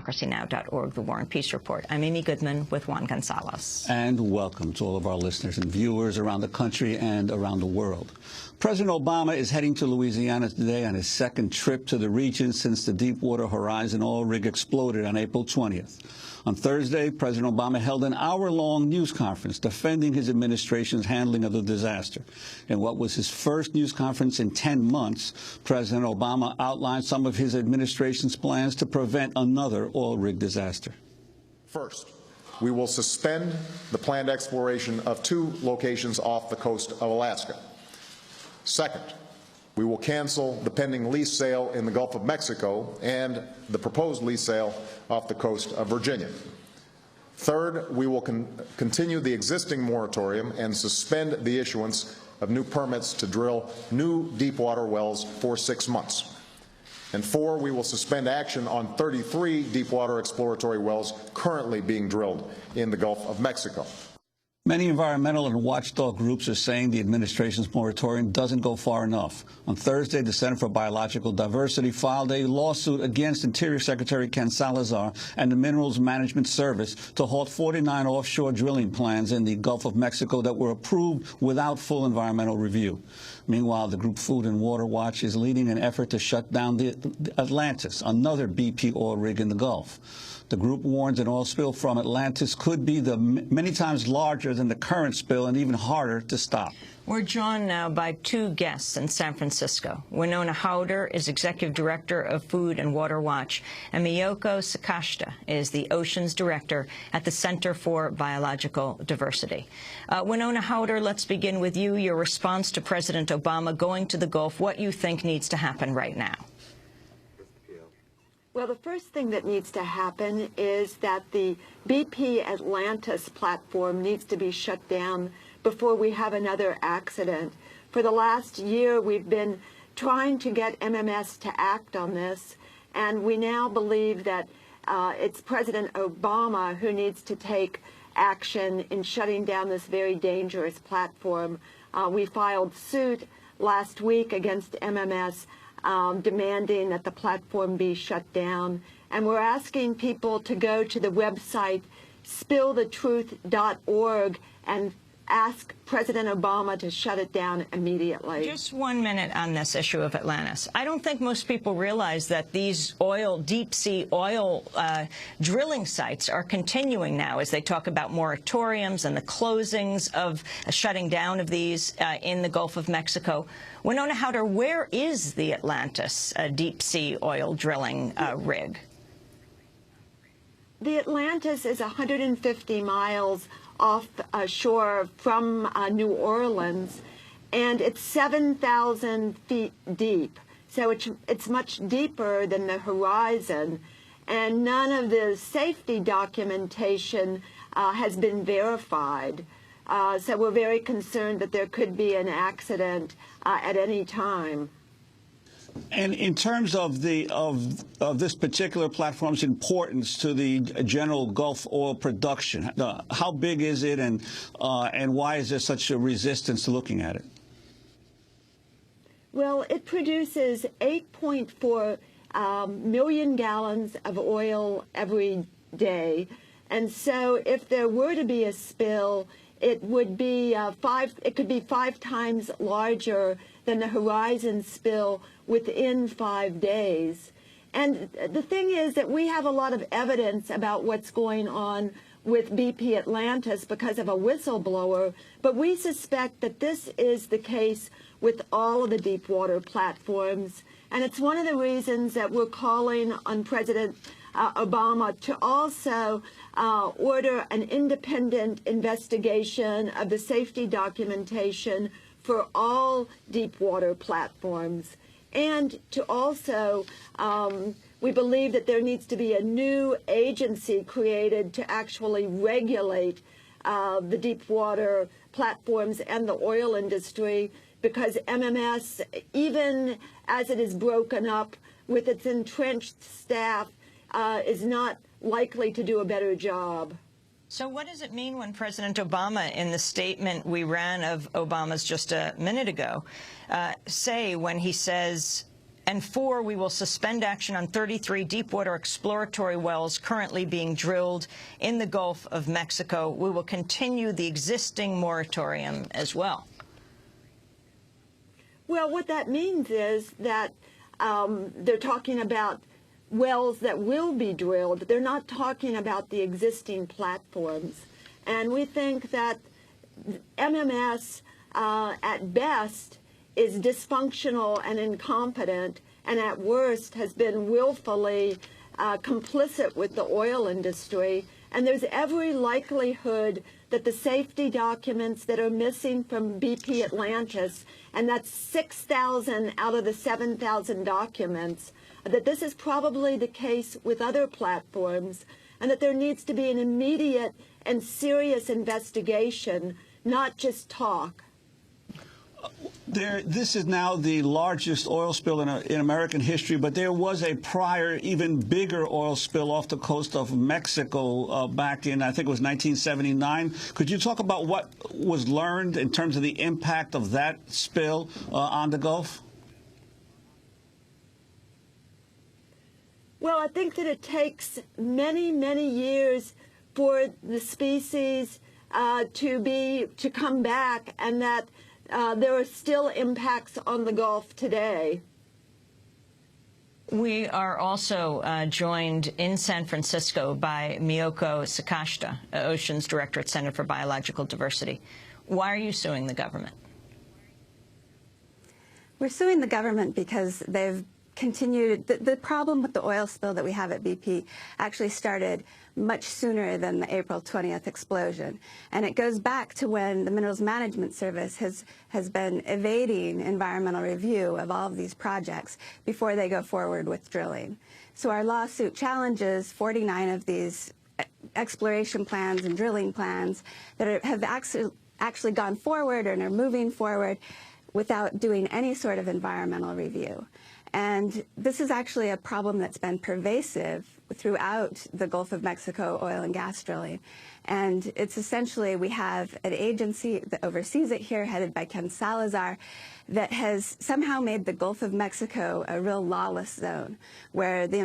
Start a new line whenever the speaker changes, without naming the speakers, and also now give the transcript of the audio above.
democracynow.org, The War and Peace Report. I'm Amy Goodman with Juan Gonzalez.
And welcome to all of our listeners and viewers around the country and around the world. President Obama is heading to Louisiana today on his second trip to the region since the Deepwater Horizon oil rig exploded on April 20th. On Thursday, President Obama held an hour-long news conference defending his administration's handling of the disaster. In what was his first news conference in 10 months, President Obama outlined some of his administration's plans to prevent another oil rig disaster.
First, we will suspend the planned exploration of 2 locations off the coast of Alaska. Second, we will cancel the pending lease sale in the Gulf of Mexico and the proposed lease sale off the coast of Virginia. Third, we will continue the existing moratorium and suspend the issuance of new permits to drill new deepwater wells for 6 months. And 4, we will suspend action on 33 deepwater exploratory wells currently being drilled in the Gulf of Mexico.
Many environmental and watchdog groups are saying the administration's moratorium doesn't go far enough. On Thursday, the Center for Biological Diversity filed a lawsuit against Interior Secretary Ken Salazar and the Minerals Management Service to halt 49 offshore drilling plans in the Gulf of Mexico that were approved without full environmental review. Meanwhile, the group Food and Water Watch is leading an effort to shut down the Atlantis, another BP oil rig in the Gulf. The group warns an oil spill from Atlantis could be many times larger than the current spill and even harder to stop.
We're joined now by 2 guests in San Francisco. Winona Howder is Executive Director of Food and Water Watch, and Miyoko Sakashita is the Oceans Director at the Center for Biological Diversity. Winona Howder, let's begin with you. Your response to President Obama going to the Gulf, what you think needs to happen right now.
Well, the first thing that needs to happen is that the BP Atlantis platform needs to be shut down before we have another accident. For the last year, we've been trying to get MMS to act on this, and we now believe that it's President Obama who needs to take action in shutting down this very dangerous platform. We filed suit last week against MMS, demanding that the platform be shut down. And we're asking people to go to the website spillthetruth.org and ask President Obama to shut it down immediately.
Just 1 minute on this issue of Atlantis. I don't think most people realize that these deep-sea oil drilling sites are continuing now as they talk about moratoriums and the closings of shutting down of these in the Gulf of Mexico. Winona Howder, where is the Atlantis deep-sea oil drilling rig?
The Atlantis is 150 miles offshore from New Orleans, and it's 7,000 feet deep. So it's much deeper than the horizon, and none of the safety documentation has been verified. So we're very concerned that there could be an accident at any time.
And in terms of this particular platform's importance to the general Gulf oil production, how big is it, and why is there such a resistance to looking at it?
Well, it produces 8.4 million gallons of oil every day, and so if there were to be a spill, it would be it could be 5 times larger than the Horizon spill within 5 days. And the thing is that we have a lot of evidence about what's going on with BP Atlantis because of a whistleblower, but we suspect that this is the case with all of the deepwater platforms. And it's one of the reasons that we're calling on President Obama to also order an independent investigation of the safety documentation for all deepwater platforms, and to also, we believe that there needs to be a new agency created to actually regulate the deepwater platforms and the oil industry, because MMS, even as it is broken up with its entrenched staff, is not likely to do a better job.
So what does it mean when President Obama, in the statement we ran of Obama's just a minute ago, when he says And 4, we will suspend action on 33 deepwater exploratory wells currently being drilled in the Gulf of Mexico. We will continue the existing moratorium as well.
Well, what that means is that they're talking about wells that will be drilled. They're not talking about the existing platforms. And we think that MMS, at best, is dysfunctional and incompetent, and at worst has been willfully complicit with the oil industry. And there's every likelihood that the safety documents that are missing from BP Atlantis, and that's 6,000 out of the 7,000 documents, that this is probably the case with other platforms, and that there needs to be an immediate and serious investigation, not just talk.
This is now the largest oil spill in American history, but there was a prior, even bigger oil spill off the coast of Mexico back in, I think it was 1979. Could you talk about what was learned in terms of the impact of that spill on the Gulf?
Well, I think that it takes many, many years for the species to come back, and that there are still impacts on the Gulf today.
We are also joined in San Francisco by Miyoko Sakashita, Oceans Director at Center for Biological Diversity. Why are you suing the government?
We're suing the government because they've continued. The problem with the oil spill that we have at BP actually started much sooner than the April 20th explosion. And it goes back to when the Minerals Management Service has been evading environmental review of all of these projects before they go forward with drilling. So our lawsuit challenges 49 of these exploration plans and drilling plans that have actually gone forward and are moving forward without doing any sort of environmental review. And this is actually a problem that's been pervasive throughout the Gulf of Mexico oil and gas drilling. And it's essentially, we have an agency that oversees it here, headed by Ken Salazar, that has somehow made the Gulf of Mexico a real lawless zone, where the